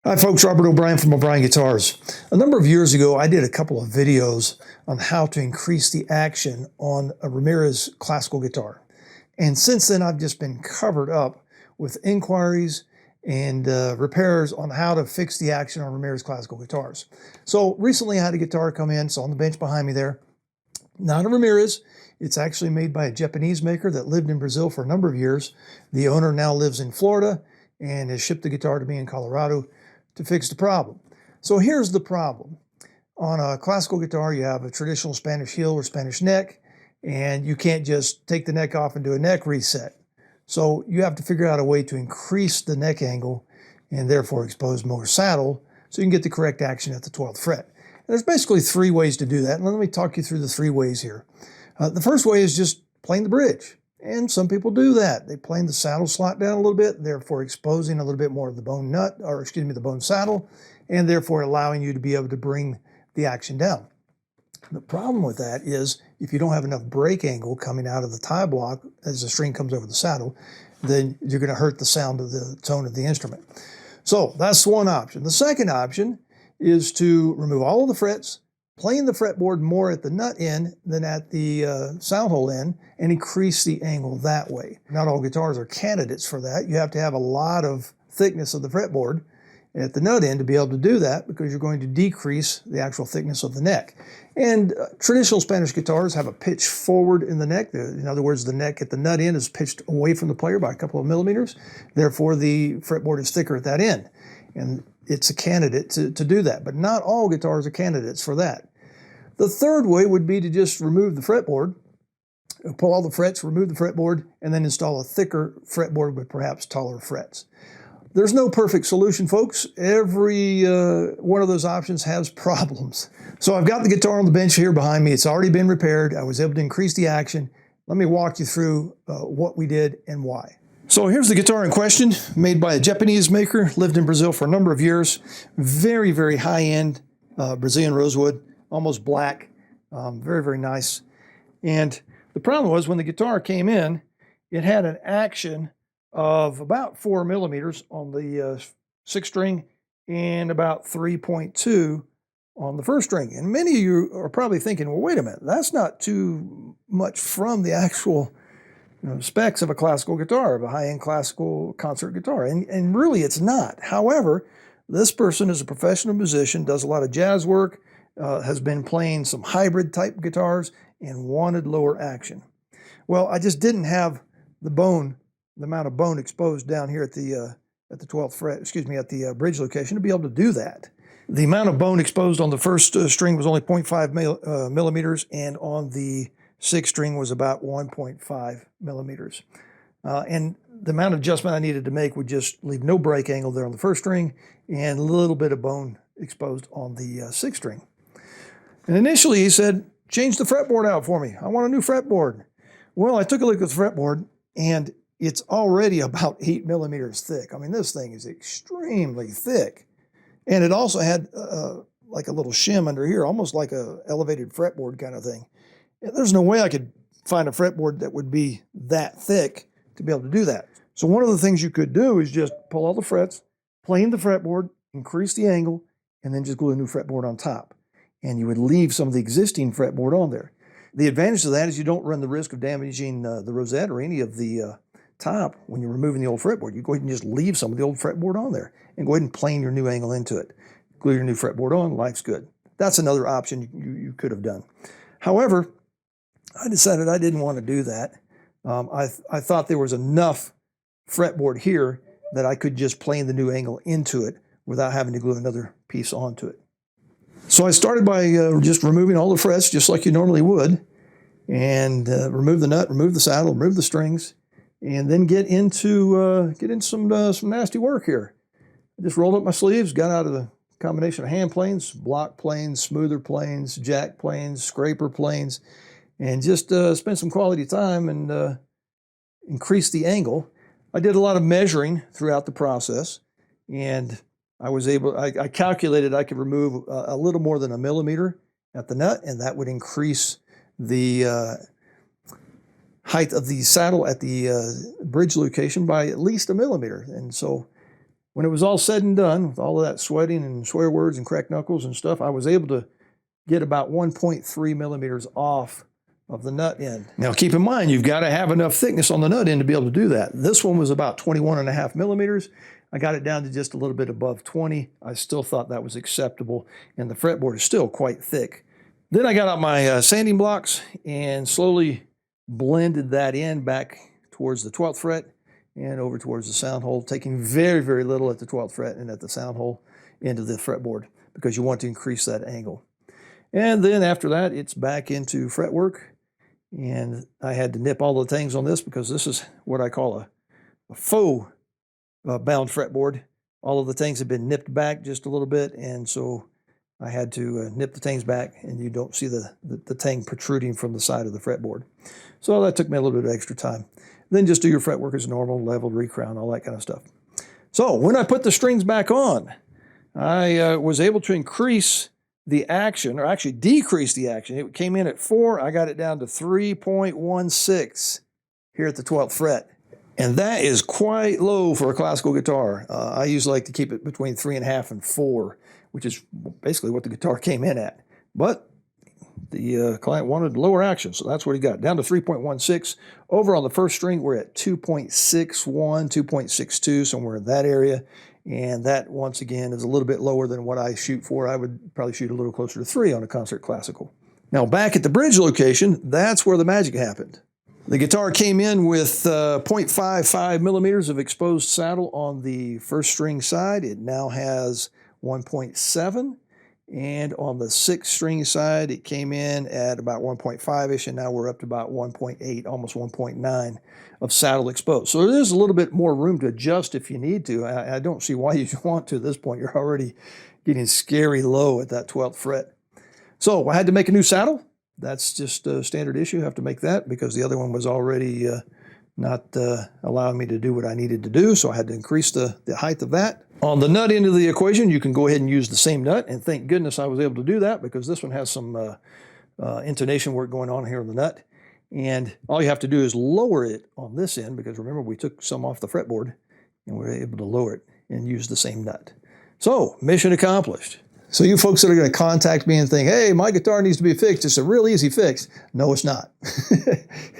Hi folks, Robert O'Brien from O'Brien Guitars. A number of years ago, I did a couple of videos on how to increase the action on a Ramirez classical guitar. And since then, I've just been covered up with inquiries and repairs on how to fix the action on Ramirez classical guitars. So recently I had a guitar come in, it's on the bench behind me there. Not a Ramirez, it's actually made by a Japanese maker that lived in Brazil for a number of years. The owner now lives in Florida and has shipped the guitar to me in Colorado to fix the problem. So here's the problem. On a classical guitar, you have a traditional Spanish heel or Spanish neck, and you can't just take the neck off and do a neck reset. So you have to figure out a way to increase the neck angle and therefore expose more saddle so you can get the correct action at the 12th fret. And there's basically three ways to do that, and let me talk you through the three ways here. The first way is just plane the bridge. And some people do that. They plane the saddle slot down a little bit, therefore exposing a little bit more of the bone nut, or excuse me, the bone saddle, and therefore allowing you to be able to bring the action down. The problem with that is if you don't have enough break angle coming out of the tie block as the string comes over the saddle, then you're going to hurt the sound of the tone of the instrument. So that's one option. The second option is to remove all of the frets, plane the fretboard more at the nut end than at the sound hole end, and increase the angle that way. Not all guitars are candidates for that. You have to have a lot of thickness of the fretboard at the nut end to be able to do that, because you're going to decrease the actual thickness of the neck. And traditional Spanish guitars have a pitch forward in the neck. In other words, the neck at the nut end is pitched away from the player by a couple of millimeters. Therefore, the fretboard is thicker at that end. And it's a candidate to do that. But not all guitars are candidates for that. The third way would be to just remove the fretboard, pull all the frets, remove the fretboard, and then install a thicker fretboard with perhaps taller frets. There's no perfect solution, folks. Every one of those options has problems. So I've got the guitar on the bench here behind me. It's already been repaired. I was able to increase the action. Let me walk you through what we did and why. So here's the guitar in question, made by a Japanese maker, lived in Brazil for a number of years. Very, very high-end Brazilian rosewood, almost black, very, very nice. And the problem was when the guitar came in, it had an action of about 4 millimeters on the 6th string and about 3.2 on the 1st string. And many of you are probably thinking, well, wait a minute, that's not too much from the actual specs of a classical guitar, of a high-end classical concert guitar. And really it's not. However, this person is a professional musician, does a lot of jazz work, has been playing some hybrid type guitars and wanted lower action. Well, I just didn't have the amount of bone exposed down here at the 12th fret, excuse me, at the bridge location to be able to do that. The amount of bone exposed on the 1st string was only 0.5 millimeters, and on the 6th string was about 1.5 millimeters. And the amount of adjustment I needed to make would just leave no break angle there on the 1st string and a little bit of bone exposed on the 6th string. And initially he said, change the fretboard out for me. I want a new fretboard. Well, I took a look at the fretboard and it's already about 8 millimeters thick. I mean, this thing is extremely thick. And it also had like a little shim under here, almost like a elevated fretboard kind of thing. And there's no way I could find a fretboard that would be that thick to be able to do that. So one of the things you could do is just pull all the frets, plane the fretboard, increase the angle, and then just glue a new fretboard on top. And you would leave some of the existing fretboard on there. The advantage of that is you don't run the risk of damaging the rosette or any of the top when you're removing the old fretboard. You go ahead and just leave some of the old fretboard on there and go ahead and plane your new angle into it. Glue your new fretboard on, life's good. That's another option you could have done. However, I decided I didn't want to do that. I thought there was enough fretboard here that I could just plane the new angle into it without having to glue another piece onto it. So I started by just removing all the frets, just like you normally would, and remove the nut, remove the saddle, remove the strings, and then get into some nasty work here. I just rolled up my sleeves, got out of the combination of hand planes, block planes, smoother planes, jack planes, scraper planes, and just spent some quality time and increased the angle. I did a lot of measuring throughout the process, and I calculated I could remove a little more than 1 millimeter at the nut, and that would increase the height of the saddle at the bridge location by at least 1 millimeter. And so when it was all said and done, with all of that sweating and swear words and cracked knuckles and stuff, I was able to get about 1.3 millimeters off of the nut end. Now keep in mind, you've got to have enough thickness on the nut end to be able to do that. This one was about 21.5 millimeters. I got it down to just a little bit above 20. I still thought that was acceptable, and the fretboard is still quite thick. Then I got out my sanding blocks and slowly blended that in back towards the 12th fret and over towards the sound hole, taking very, very little at the 12th fret and at the sound hole into the fretboard because you want to increase that angle. And then after that, it's back into fretwork. And I had to nip all the things on this because this is what I call a faux bound fretboard. All of the things have been nipped back just a little bit, and so I had to nip the things back, and you don't see the tang protruding from the side of the fretboard. So that took me a little bit of extra time. Then just do your fretwork as normal, leveled, recrown, all that kind of stuff. So when I put the strings back on, I was able to increase the action, or actually decrease the action. It came in at 4. I got it down to 3.16 here at the 12th fret. And that is quite low for a classical guitar. I usually like to keep it between 3.5 and 4, which is basically what the guitar came in at. But the client wanted lower action, so that's what he got. Down to 3.16. Over on the first string, we're at 2.61, 2.62, somewhere in that area. And that, once again, is a little bit lower than what I shoot for. I would probably shoot a little closer to 3 on a concert classical. Now, back at the bridge location, that's where the magic happened. The guitar came in with 0.55 millimeters of exposed saddle on the first string side. It now has 1.7. And on the 6th string side, it came in at about 1.5-ish, and now we're up to about 1.8, almost 1.9 of saddle exposed. So there is a little bit more room to adjust if you need to. I don't see why you want to at this point. You're already getting scary low at that 12th fret. So I had to make a new saddle. That's just a standard issue. I have to make that because the other one was already not allowing me to do what I needed to do, so I had to increase the height of that. On the nut end of the equation, you can go ahead and use the same nut, and thank goodness I was able to do that because this one has some intonation work going on here on the nut. And all you have to do is lower it on this end because remember we took some off the fretboard and we were able to lower it and use the same nut. So, mission accomplished. So you folks that are going to contact me and think, hey, my guitar needs to be fixed, it's a real easy fix. No, it's not.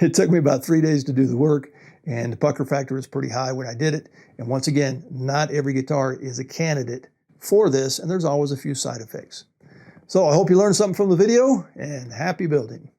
It took me about 3 days to do the work, and the pucker factor was pretty high when I did it. And once again, not every guitar is a candidate for this, and there's always a few side effects. So I hope you learned something from the video, and happy building.